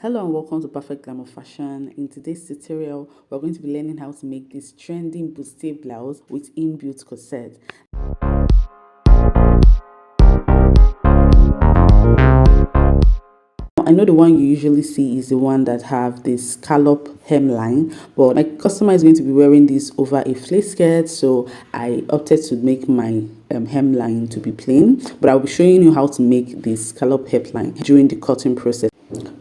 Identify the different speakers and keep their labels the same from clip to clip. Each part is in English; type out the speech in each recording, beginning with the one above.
Speaker 1: Hello and welcome to Perfect Glamour Fashion. In today's tutorial, we're going to be learning how to make this trending Bustier blouse with inbuilt corset. I know the one you usually see is the one that have this scallop hemline, but my customer is going to be wearing this over a flace skirt, so I opted to make my hemline to be plain, but I'll be showing you how to make this scallop hemline during the cutting process.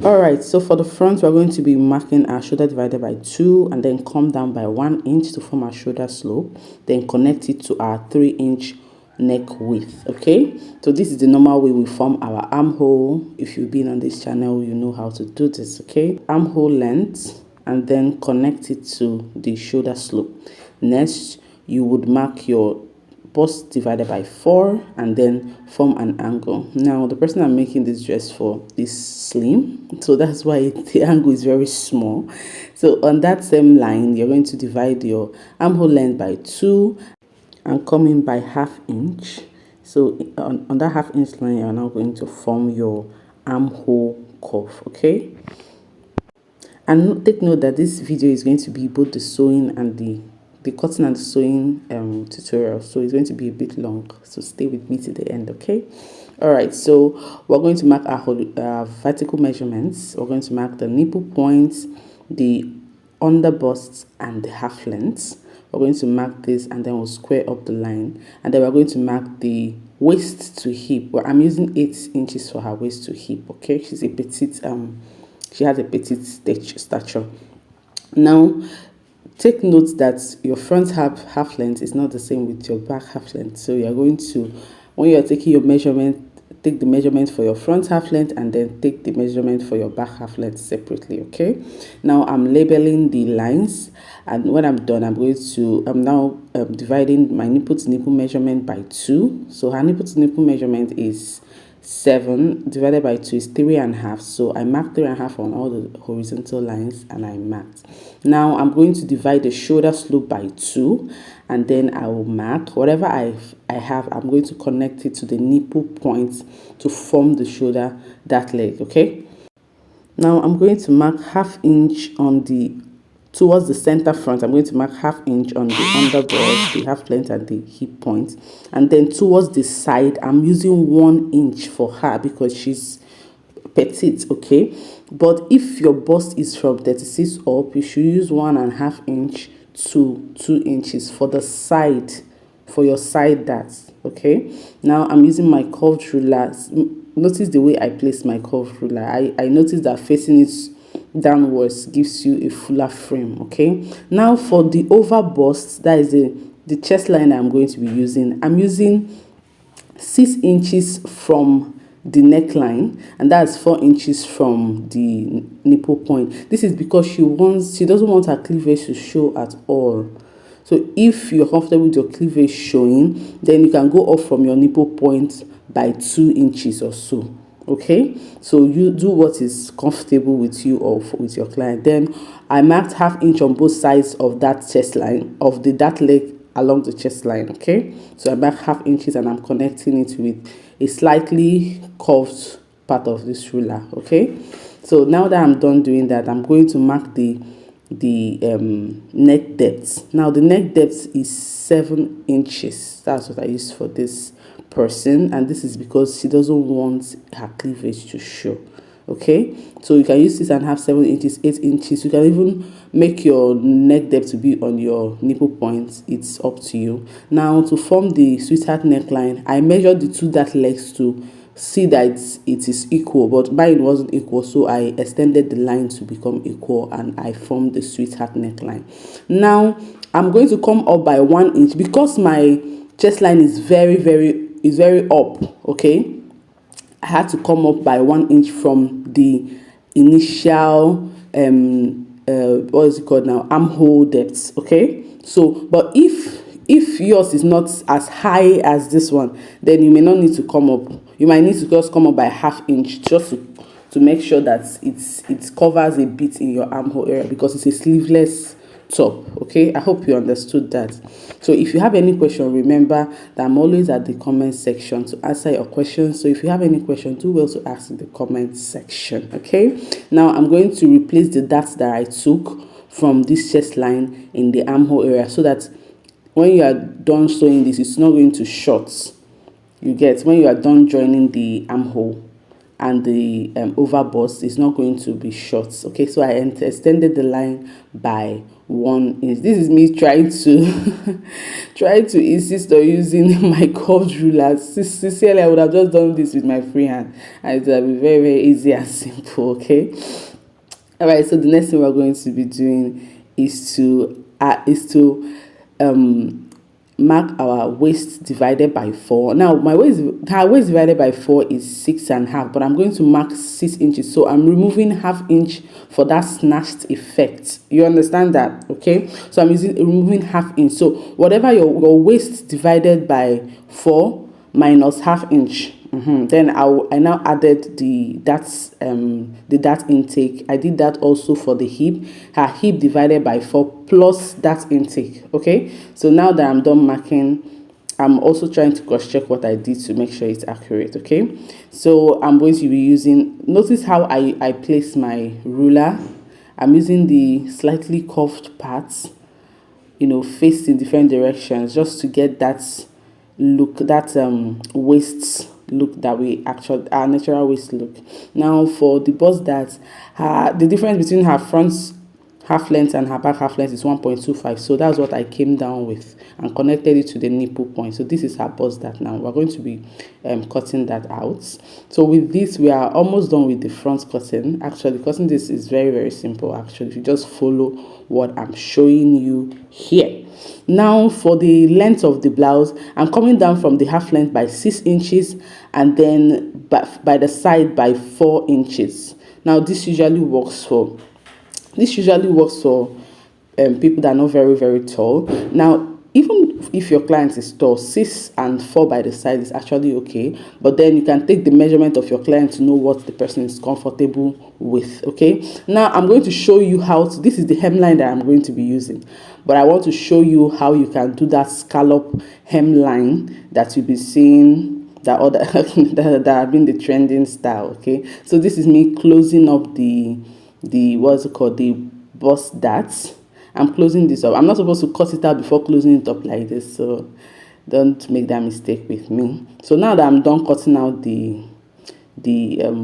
Speaker 1: Alright, so for the front, we're going to be marking our shoulder divided by 2 and then come down by 1 inch to form our shoulder slope, then connect it to our 3-inch neck width. Okay, so this is the normal way we form our armhole. If you've been on this channel, you know how to do this. Okay, armhole length and then connect it to the shoulder slope. Next, you would mark your bust divided by 4 and then form an angle. Now the person I'm making this dress for is slim, so that's why the angle is very small. So on that same line, you're going to divide your armhole length by 2 and come in by 1/2 inch. So on that 1/2 inch line, you're now going to form your armhole curve. Okay, and take note that this video is going to be both the sewing and the cutting and the sewing tutorial, so it's going to be a bit long, so stay with me to the end. Okay, all right, so we're going to mark our vertical measurements. We're going to mark the nipple points, the under bust and the half length. We're going to mark this and then we'll square up the line, and then we're going to mark the waist to hip. Well, I'm using 8 inches for her waist to hip. Okay, she's a petite she has a petite stature. Now take note that your front half length is not the same with your back half length. So you're going to, when you're taking your measurement, take the measurement for your front half length and then take the measurement for your back half length separately. Okay, now I'm labeling the lines, and when I'm done, I'm now dividing my nipple to nipple measurement by 2. So her nipple to nipple measurement is 7 divided by 2 is 3.5. So I marked 3.5 on all the horizontal lines, and I marked. Now I'm going to divide the shoulder slope by 2, and then I will mark whatever I have. I'm going to connect it to the nipple points to form the shoulder, that leg. Okay, now I'm going to mark 1/2 inch on the towards the center front. I'm going to mark 1/2 inch on the underbust, the half length and the hip point, and then towards the side I'm using 1 inch for her because she's petite. Okay, but if your bust is from 36 up, you should use 1.5 inch to 2 inches for the side, for your side darts. Okay, now I'm using my curved ruler. Notice the way I place my curved ruler. I noticed that facing it downwards gives you a fuller frame. Okay, now for the over bust, that is the chest line I'm going to be using. I'm using 6 inches from the neckline, and that's 4 inches from the nipple point. This is because she doesn't want her cleavage to show at all. So if you're comfortable with your cleavage showing, then you can go up from your nipple point by 2 inches or so. Okay, so you do what is comfortable with you or with your client. Then I marked 1/2 inch on both sides of that chest line, of that leg along the chest line. Okay, so I marked 1/2 inches and I'm connecting it with a slightly curved part of this ruler. Okay, so now that I'm done doing that, I'm going to mark the neck depth. Now the neck depth is 7 inches. That's what I used for this person, and this is because she doesn't want her cleavage to show. Okay, so you can use 6.5, 7 inches, 8 inches. You can even make your neck depth to be on your nipple points. It's up to you. Now to form the sweetheart neckline, I measured the two dart legs to see that it is equal, but mine wasn't equal, so I extended the line to become equal and I formed the sweetheart neckline. Now I'm going to come up by 1 inch because my chest line is very up. Okay, I had to come up by 1 inch from the initial what is it called now, armhole depth. Okay, so but if yours is not as high as this one, then you may not need to come up. You might need to just come up by 1/2 inch just to make sure that it covers a bit in your armhole area, because it's a sleeveless top. Okay, I hope you understood that. So if you have any question, remember that I'm always at the comment section to answer your questions. So if you have any question, do well to ask in the comment section. Okay, now I'm going to replace the darts that I took from this chest line in the armhole area, so that when you are done sewing this, it's not going to short. You get, when you are done joining the armhole and the over bust, is not going to be short. Okay, so I extended the line by 1 inch. This is me trying to try to insist on using my curved ruler. Sincerely, I would have just done this with my free hand, and it would have been very, very easy and simple. Okay, all right, so the next thing we're going to be doing is to mark our waist divided by 4. Now my waist divided by 4 is 6.5, but I'm going to mark 6 inches, so I'm removing ½ inch for that snatched effect. You understand that? Okay, so I'm removing ½ inch. So whatever your waist divided by 4 minus ½ inch. Then I now added the dart intake. I did that also for the hip. Her hip divided by 4 plus that intake. Okay, so now that I'm done marking, I'm also trying to cross check what I did to make sure it's accurate. Okay, so I'm going to be using, notice how I place my ruler. I'm using the slightly curved parts, you know, faced in different directions, just to get that look, that waist look that we actually, our natural waist look. Now for the bust, that the difference between her front half length and her back half length is 1.25, so that's what I came down with and connected it to the nipple point. So this is her bust that. Now we're going to be cutting that out. So with this, we are almost done with the front cutting. Actually, cutting this is very, very simple. Actually, if you just follow what I'm showing you here. Now for the length of the blouse, I'm coming down from the half length by 6 inches, and then by the side by 4 inches. Now this usually works for people that are not very, very tall. Now even if your client is tall, 6 and 4 by the side is actually okay, but then you can take the measurement of your client to know what the person is comfortable with. Okay, now I'm going to show you how to, this is the hemline that I'm going to be using, but I want to show you how you can do that scallop hemline that you'll be seeing, that other that have been the trending style. Okay, so this is me closing up the what's it called, the bust darts. I'm closing this up. I'm not supposed to cut it out before closing it up like this, so don't make that mistake with me. So now that I'm done cutting out the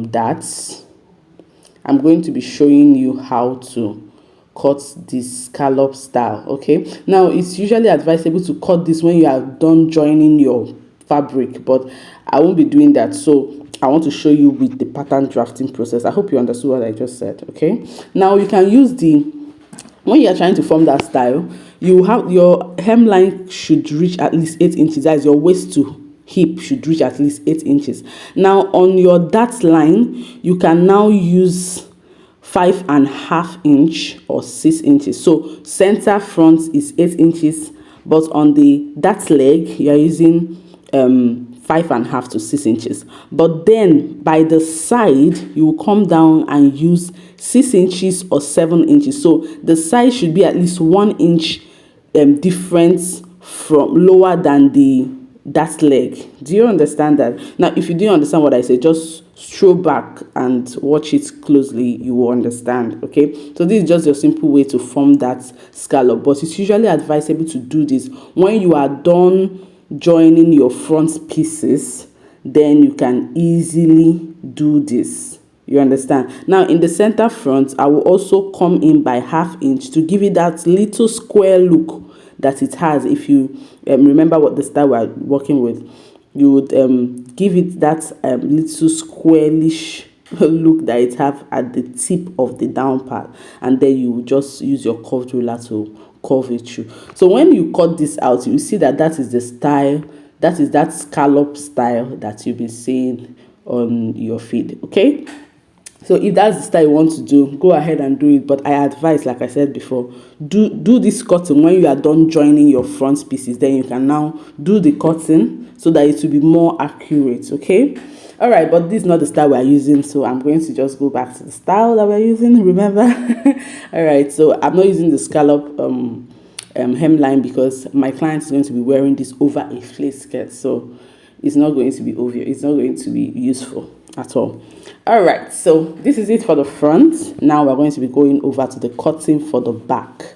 Speaker 1: darts, I'm going to be showing you how to cut this scallop style. Okay, now it's usually advisable to cut this when you are done joining your fabric, but I won't be doing that. So I want to show you with the pattern drafting process. I hope you understood what I just said. Okay, now you can use when you are trying to form that style, you have your hemline should reach at least 8 inches. That is, your waist to hip should reach at least 8 inches. Now on your dart line, you can now use 5.5 inch or 6 inches. So center front is 8 inches, but on the dart leg you are using 5.5 to 6 inches. But then by the side, you will come down and use 6 inches or 7 inches. So the side should be at least 1 inch difference from lower than the dart leg. Do you understand that? Now, if you didn't understand what I said, just stroll back and watch it closely. You will understand. Okay, so this is just your simple way to form that scallop, but it's usually advisable to do this when you are done joining your front pieces. Then you can easily do this. You understand? Now in the center front, I will also come in by ½ inch to give it that little square look that it has. If you remember what the style we're working with, you would give it that little squarish look that it have at the tip of the down part, and then you just use your curved ruler to curve it through. So when you cut this out, you see that that is the style, that is that scallop style that you'll be seeing on your feed. Okay, so if that's the style you want to do, go ahead and do it, but I advise, like I said before, do this cutting when you are done joining your front pieces. Then you can now do the cutting so that it will be more accurate. Okay, All right, but this is not the style we're using, so I'm going to just go back to the style that we're using, remember. All right, so I'm not using the scallop hemline because my client is going to be wearing this over a flace skirt, so it's not going to be obvious, it's not going to be useful at all. All right, so this is it for the front. Now we're going to be going over to the cutting for the back.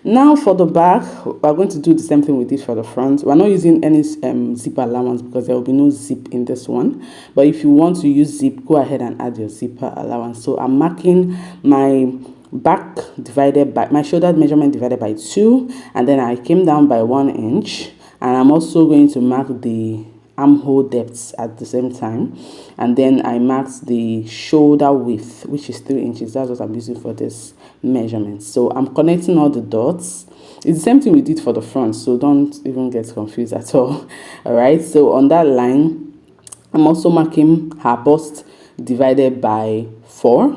Speaker 1: Now for the back, we're going to do the same thing we did for the front. We're not using any zipper allowance because there will be no zip in this one. But if you want to use zip, go ahead and add your zipper allowance. So I'm marking my back divided by, my shoulder measurement divided by 2. And then I came down by 1 inch. And I'm also going to mark the armhole depths at the same time, and then I marked the shoulder width, which is 3 inches. That's what I'm using for this measurement. So I'm connecting all the dots. It's the same thing we did for the front, so don't even get confused at all. All right, so on that line I'm also marking her bust divided by 4,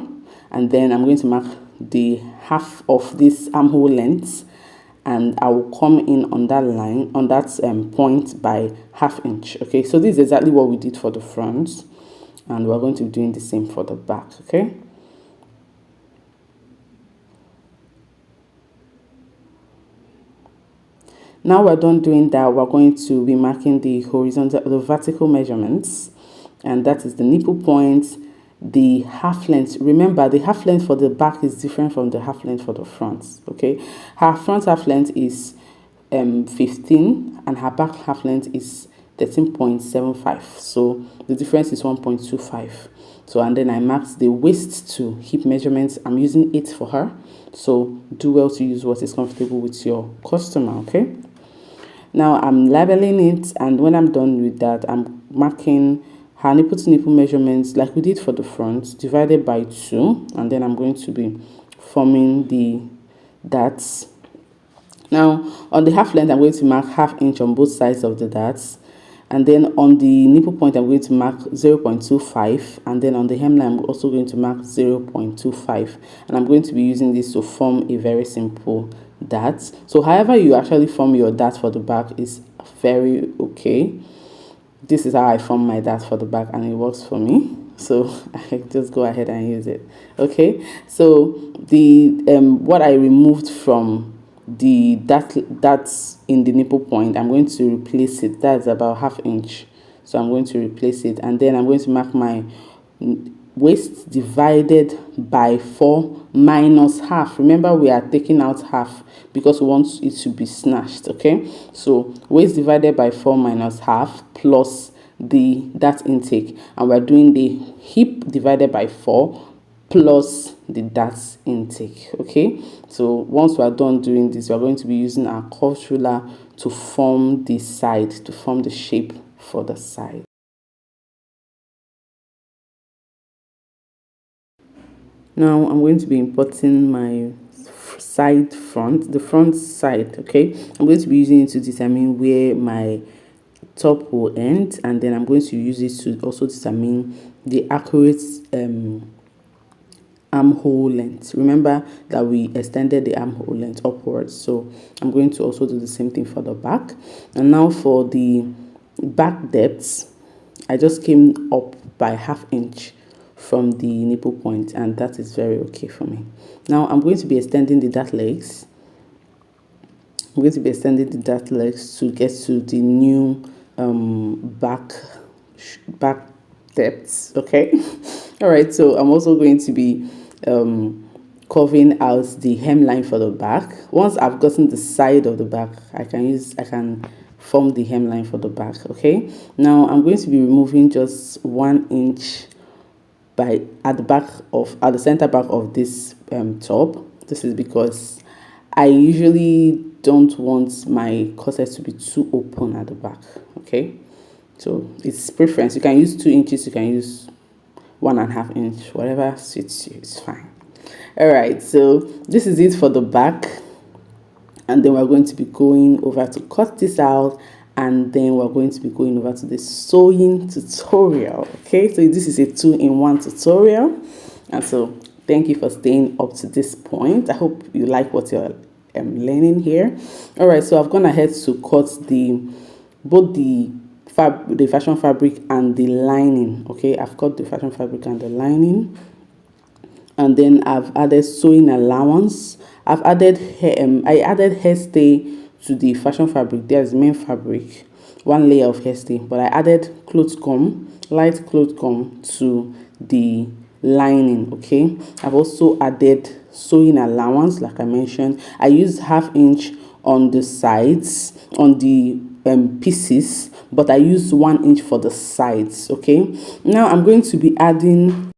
Speaker 1: and then I'm going to mark the half of this armhole length, and I will come in on that line, on that point by ½ inch. Okay, so this is exactly what we did for the front, and we're going to be doing the same for the back. Okay, now we're done doing that. We're going to be marking the horizontal, the vertical measurements, and that is the nipple point, the half length. Remember, the half length for the back is different from the half length for the front. Okay, her front half length is 15, and her back half length is 13.75. So the difference is 1.25. So, and then I marked the waist to hip measurements. I'm using 8 for her, so do well to use what is comfortable with your customer. Okay, now I'm labeling it, and when I'm done with that, I'm marking her nipple to nipple measurements like we did for the front, divided by 2, and then I'm going to be forming the darts. Now on the half length, I'm going to mark ½ inch on both sides of the darts, and then on the nipple point I'm going to mark 0.25, and then on the hemline I'm also going to mark 0.25, and I'm going to be using this to form a very simple dart. So however you actually form your dart for the back is very okay. This is how I form my dart for the back, and it works for me, so I just go ahead and use it. Okay, so the what I removed from the that's in the nipple point, I'm going to replace it. That's about ½ inch, so I'm going to replace it, and then I'm going to mark my waist divided by 4 minus half. Remember, we are taking out half because we want it to be snatched. Okay, so waist divided by 4 minus half plus the dart intake, and we're doing the hip divided by 4 plus the dart intake. Okay, so once we're done doing this, we're going to be using our curved ruler to form the side, to form the shape for the side. Now I'm going to be importing my the front side. Okay, I'm going to be using it to determine where my top will end, and then I'm going to use it to also determine the accurate armhole length. Remember that we extended the armhole length upwards, so I'm going to also do the same thing for the back. And now for the back depths, I just came up by ½ inch from the nipple point, and that is very okay for me. Now I'm going to be extending the dart legs. I'm going to be extending the dart legs to get to the new back depths. Okay, all right, so I'm also going to be curving out the hemline for the back. Once I've gotten the side of the back, I can form the hemline for the back. Okay, now I'm going to be removing just 1 inch at the center back of this top. This is because I usually don't want my corset to be too open at the back. Okay, so it's preference. You can use 2 inches, you can use 1½ inch, whatever suits you, it's fine. All right, so this is it for the back, and then we're going to be going over to cut this out, and then we're going to be going over to the sewing tutorial. Okay, so this is a 2-in-1 tutorial, and so thank you for staying up to this point. I hope you like what you're learning here. All right, so I've gone ahead to cut both the the fashion fabric and the lining. Okay, I've cut the fashion fabric and the lining, and then I've added sewing allowance. I've added I added hairstay to the fashion fabric. There's main fabric, one layer of hairstay, but I added cloth comb, light cloth comb to the lining. Okay, I've also added sewing allowance. Like I mentioned, I used 1/2 inch on the sides, on the pieces, but I used 1 inch for the sides. Okay, now I'm going to be adding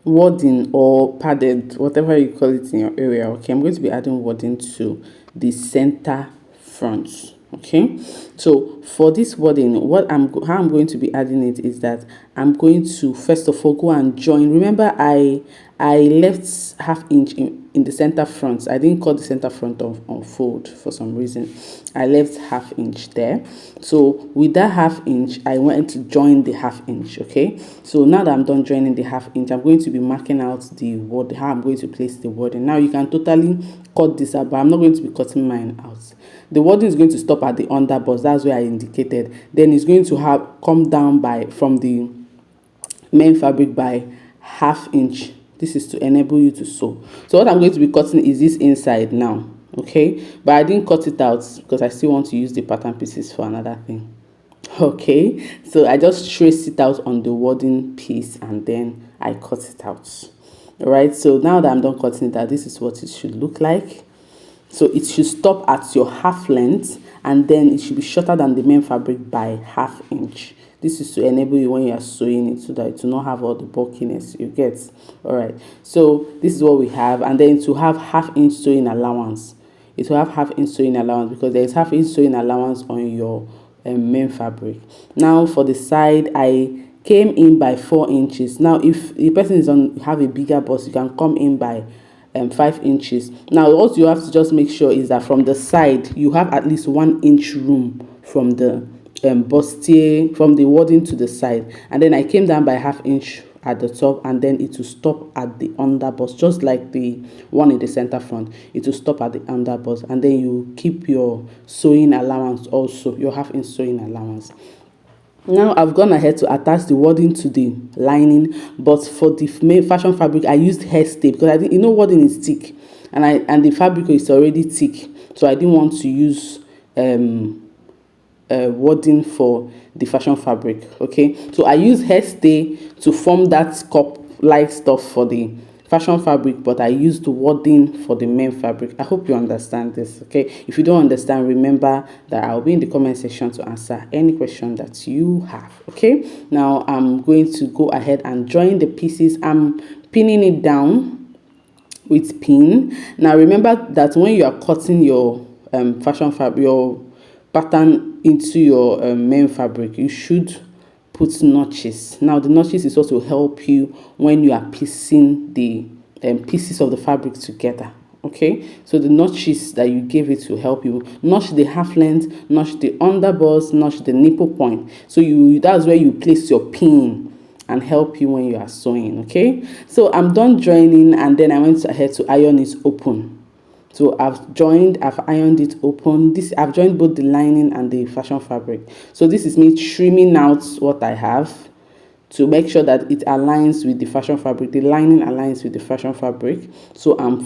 Speaker 1: wadding or padded, whatever you call it in your area. Okay, I'm going to be adding wadding to the center front. Okay, so for this wadding, how I'm going to be adding it is that I'm going to first of all go and join. Remember, I left 1/2 inch in the center front. I didn't cut the center front on fold for some reason. I left 1/2 inch there. So with that 1/2 inch, I went to join the 1/2 inch. Okay, so now that I'm done joining the 1/2 inch, I'm going to be marking out the word, how I'm going to place the wording. Now you can totally cut this out, but I'm not going to be cutting mine out. The wording is going to stop at the underbust. That's where I indicated. Then it's going to have come down from the main fabric by 1/2 inch. This is to enable you to sew. So what I'm going to be cutting is this inside now. Okay, but I didn't cut it out because I still want to use the pattern pieces for another thing. Okay, so I just trace it out on the wording piece and then I cut it out. All right, so now that I'm done cutting it out, this is what it should look like. So it should stop at your 1/2 length, and then it should be shorter than the main fabric by 1/2 inch. This is to enable you when you are sewing it, so that it will not have all the bulkiness you get. All right, so this is what we have, and then to have 1/2 inch sewing allowance. It will have 1/2 inch sewing allowance because there is 1/2 inch sewing allowance on your main fabric. Now for the side, I came in by 4 inches. Now if the person have a bigger bust, you can come in by 5 inches. Now what you have to just make sure is that from the side you have at least 1 inch room from the bustier, from the wording to the side, and then I came down by 1/2 inch at the top, and then it will stop at the underbust, just like the one in the center front. It will stop at the underbust, and then you keep your sewing allowance, also your 1/2 inch sewing allowance. Now I've gone ahead to attach the wording to the lining, but for the main fashion fabric I used hairstay because I didn't, wording is thick, and the fabric is already thick, so I didn't want to use wording for the fashion fabric. Okay, so I use hairstay to form that cup like stuff for the fashion fabric, but I used wording for the main fabric. I hope you understand this. Okay, if you don't understand, remember that I'll be in the comment section to answer any question that you have. Okay, now I'm going to go ahead and join the pieces. I'm pinning it down with pin. Now remember that when you are cutting your fashion fabric, your pattern into your main fabric, you should put notches. Now the notches is also help you when you are piecing the pieces of the fabric together. Okay, so the notches that you gave it to help you notch the 1/2 length, notch the underbust, notch the nipple point. So that's where you place your pin and help you when you are sewing. Okay, so I'm done joining, and then I went ahead to iron it open. So I've ironed it open. I've joined both the lining and the fashion fabric. So this is me trimming out what I have to make sure that it aligns with the fashion fabric. The lining aligns with the fashion fabric. So I'm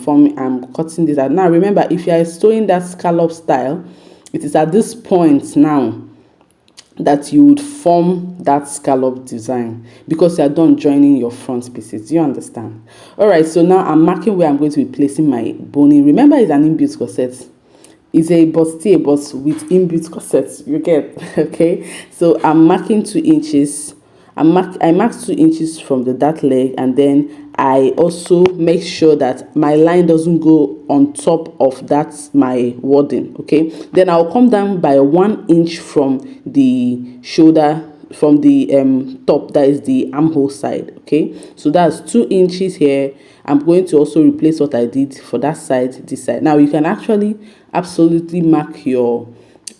Speaker 1: cutting this out. Now remember, if you are sewing that scallop style, it is at this point now that you would form that scallop design, because you are done joining your front pieces. Do you understand? All right, so now I'm marking where I'm going to be placing my boning. Remember, it's an inbuilt corset. It's a bustier, but with inbuilt corset. You get? Okay, so I'm marking 2 inches. I mark 2 inches from the dart leg, and then I also make sure that my line doesn't go on top of that my wording. Okay, then I'll come down by 1 inch from the shoulder, from the top, that is the armhole side. Okay, so that's 2 inches here. I'm going to also replace what I did for that side, this side. Now you can actually absolutely mark your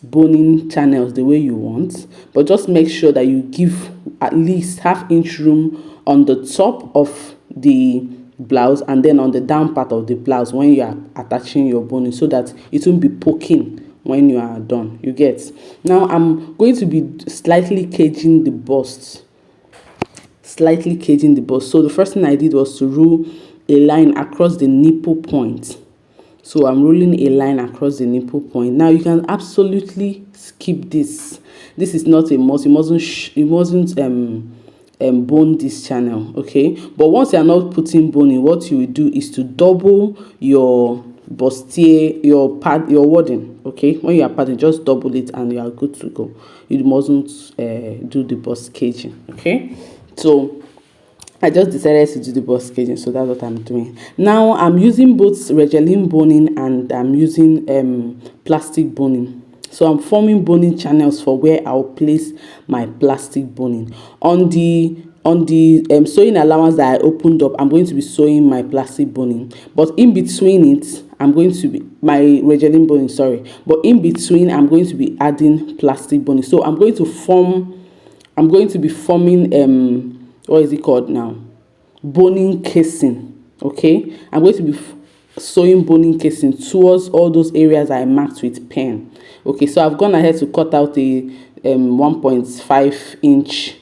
Speaker 1: boning channels the way you want, but just make sure that you give at least 1/2 inch room on the top of the blouse and then on the down part of the blouse when you are attaching your boning, so that it won't be poking when you are done. You get. Now I'm going to be slightly caging the bust. So the first thing I did was to rule a line across the nipple point. So I'm rolling a line across the nipple point. Now you can absolutely skip this. This is not a must. It wasn't bone this channel, okay? But once you are not putting bone in, what you will do is to double your bustier, your wadding, okay? When you are padding, just double it and you are good to go. You mustn't do the bust caging, okay? So I just decided to do the bust caging, so that's what I'm doing. Now I'm using both Regeline boning and I'm using plastic boning. So I'm forming boning channels for where I'll place my plastic boning. On the sewing allowance that I opened up, I'm going to be sewing my plastic boning. But in between it, I'm going to be my Regeline boning, sorry. But in between, I'm going to be adding plastic boning. So I'm going to be forming what is it called now? Boning casing. Okay, I'm going to be sewing boning casing towards all those areas I marked with pen. Okay, so I've gone ahead to cut out a 1.5 inch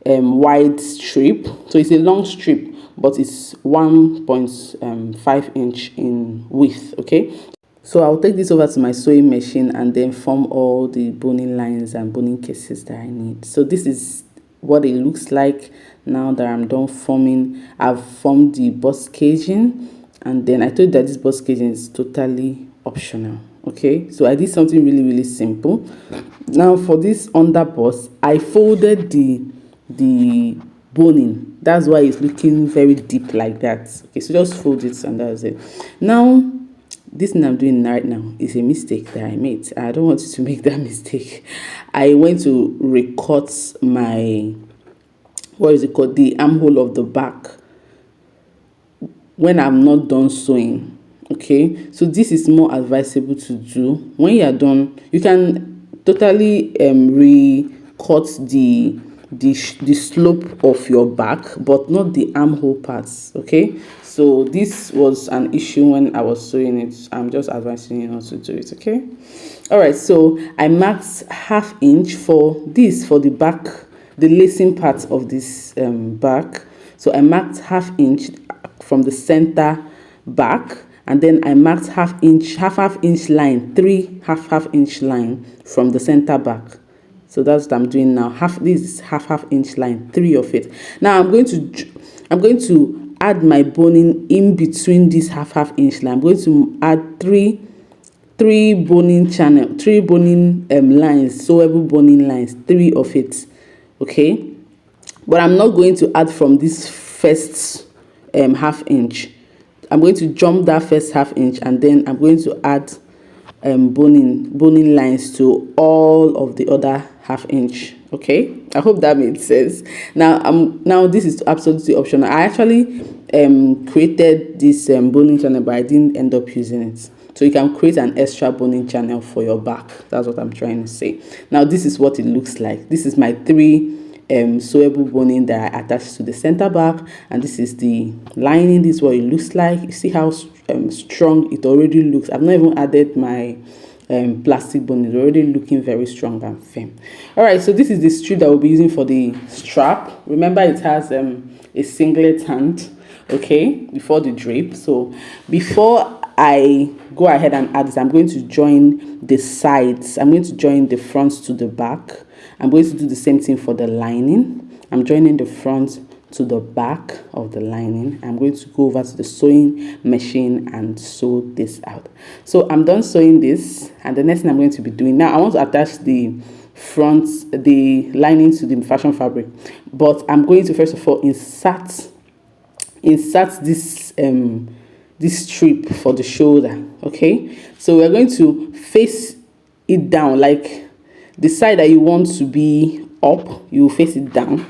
Speaker 1: wide strip. So it's a long strip, but it's 1.5 inch in width. Okay, so I'll take this over to my sewing machine and then form all the boning lines and boning cases that I need. So this is what it looks like now that I'm done forming. I've formed the bust caging, and then I told you that this bust caging is totally optional. Okay, so I did something really simple. Now for this under bust, I folded the boning. That's why it's looking very deep like that. Okay, so just fold it and that's it. Now this thing I'm doing right now is a mistake that I made. I don't want you to make that mistake. I went to recut my, what is it called, the armhole of the back when I'm not done sewing. Okay, so this is more advisable to do when you are done. You can totally recut the slope of your back, but not the armhole parts. Okay, so this was an issue when I was sewing it. I'm just advising you not to do it. Okay, all right, so I marked ½ inch for this, for the back, the lacing part of this back. So I marked ½ inch from the center back, and then I marked half inch line, half inch line from the center back. So that's what I'm doing now. This is half inch line, 3 of it. Now I'm going to add my boning in between this half inch line. I'm going to add three boning lines, sewable boning lines, 3 of it. Okay, but I'm not going to add from this first ½ inch. I'm going to jump that first ½ inch, and then I'm going to add boning lines to all of the other ½ inch. Okay, I hope that made sense. Now this is absolutely optional. I actually created this boning channel, but I didn't end up using it. So you can create an extra boning channel for your back. That's what I'm trying to say. Now this is what it looks like. This is my 3 sewable boning that I attached to the center back, and this is the lining. This is what it looks like. You see how strong it already looks. I've not even added my plastic boning. It's already looking very strong and firm. All right, so this is the strip that we'll be using for the strap. Remember, it has a singlet hand, okay, before the drape. So before I go ahead and add this, I'm going to join the sides. I'm going to join the front to the back. I'm going to do the same thing for the lining. I'm joining the front to the back of the lining. I'm going to go over to the sewing machine and sew this out. So I'm done sewing this, and the next thing I'm going to be doing now, I want to attach the lining to the fashion fabric, but I'm going to first of all insert this strip for the shoulder. Okay, so we're going to face it down, like the side that you want to be up, you face it down.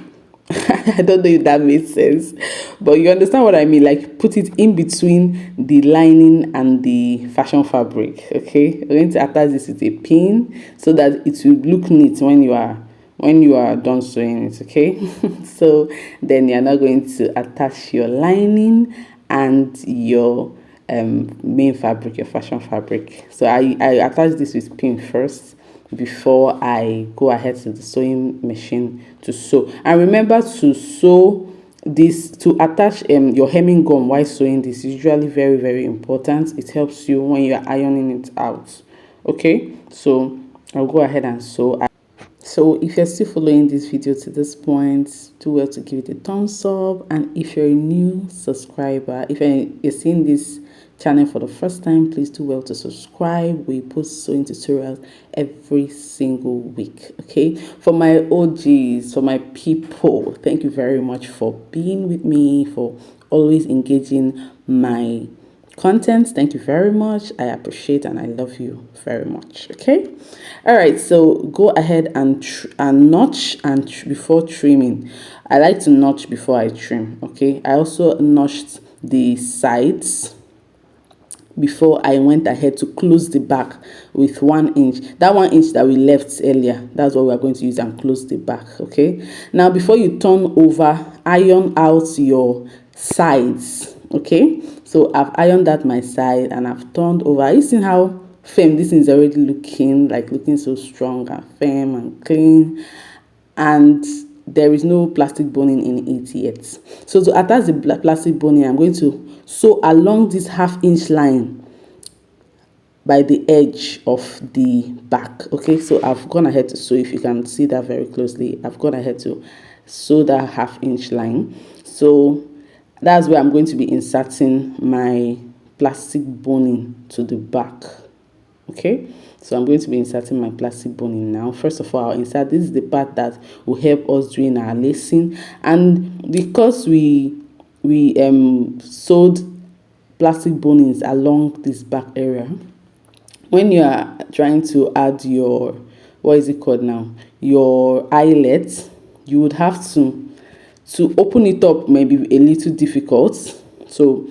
Speaker 1: I don't know if that makes sense, but you understand what I mean. Like, put it in between the lining and the fashion fabric. Okay, we're going to attach this with a pin so that it will look neat when you are done sewing it. Okay, so then you're now going to attach your lining and your main fabric, your fashion fabric. So I attach this with pin first before I go ahead to the sewing machine to sew. And remember to sew this, to attach your hemming gum while sewing this is usually very, very important. It helps you when you're ironing it out. Okay, so I'll go ahead and sew. So if you're still following this video to this point, do well to give it a thumbs up. And if you're a new subscriber, if you're seeing this channel for the first time, please do well to subscribe. We post sewing tutorials every single week. Okay, for my OGs, for my people, thank you very much for being with me, for always engaging my content. Thank you very much. I appreciate and I love you very much. Okay, all right, so go ahead and notch before trimming. I like to notch before I trim. Okay, I also notched the sides before I went ahead to close the back with 1 inch. That 1 inch that we left earlier, that's what we are going to use and close the back. Okay, now before you turn over, iron out your sides. Okay, so I've ironed out my side and I've turned over. Are you seeing how firm this is already looking so strong and firm and clean, and there is no plastic boning in it yet. So to attach the plastic boning, I'm going to sew along this 1/2 inch line by the edge of the back. Okay, so I've gone ahead to sew. If you can see that very closely, I've gone ahead to sew that 1/2 inch line. So that's where I'm going to be inserting my plastic boning to the back. Okay, so I'm going to be inserting my plastic boning now. First of all, I'll insert, this is the part that will help us during our lacing, and because we sewed plastic bonings along this back area, when you are trying to add your, what is it called now, your eyelet, you would have to open it up, maybe a little difficult. So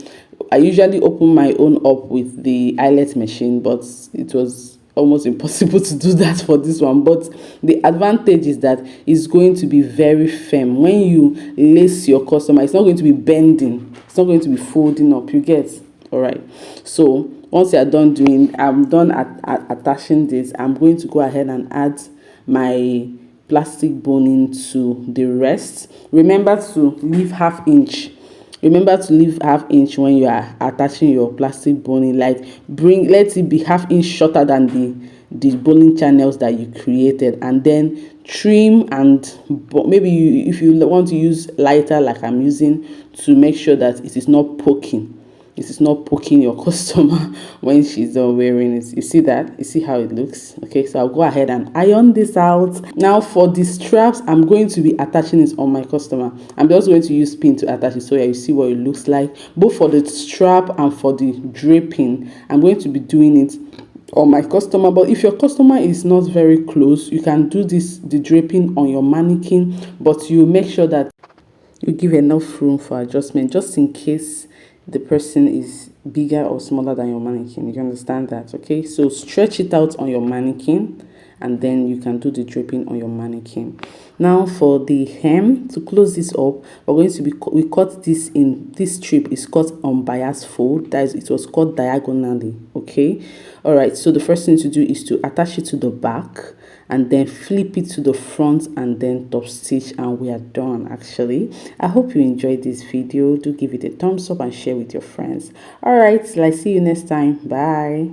Speaker 1: I usually open my own up with the eyelet machine, but it was almost impossible to do that for this one. But the advantage is that it's going to be very firm. When you lace your customer, it's not going to be bending, it's not going to be folding up, you get? All right, so once you're done doing, I'm done attaching this, I'm going to go ahead and add my plastic boning to the rest. Remember to leave 1/2 inch. Remember to leave 1/2 inch when you are attaching your plastic boning. Like, let it be 1/2 inch shorter than the boning channels that you created, and then trim, and maybe if you want to use lighter like I'm using, to make sure that it is not poking. It is not poking your customer when she's done wearing it. You see that? You see how it looks? Okay, so I'll go ahead and iron this out. Now for the straps, I'm going to be attaching it on my customer. I'm just going to use pin to attach it, so yeah, you see what it looks like. Both for the strap and for the draping, I'm going to be doing it on my customer. But if your customer is not very close, you can do the draping on your mannequin, but you make sure that you give enough room for adjustment, just in case the person is bigger or smaller than your mannequin. You understand that? Okay, so stretch it out on your mannequin, and then you can do the draping on your mannequin. Now for the hem, to close this up, we're going to be, we cut this in, this strip is cut on bias fold, that is, it was cut diagonally. Okay, all right, so the first thing to do is to attach it to the back, and then flip it to the front, and then top stitch, and we are done. Actually, I hope you enjoyed this video. Do give it a thumbs up and share with your friends. All right, till I see you next time. Bye.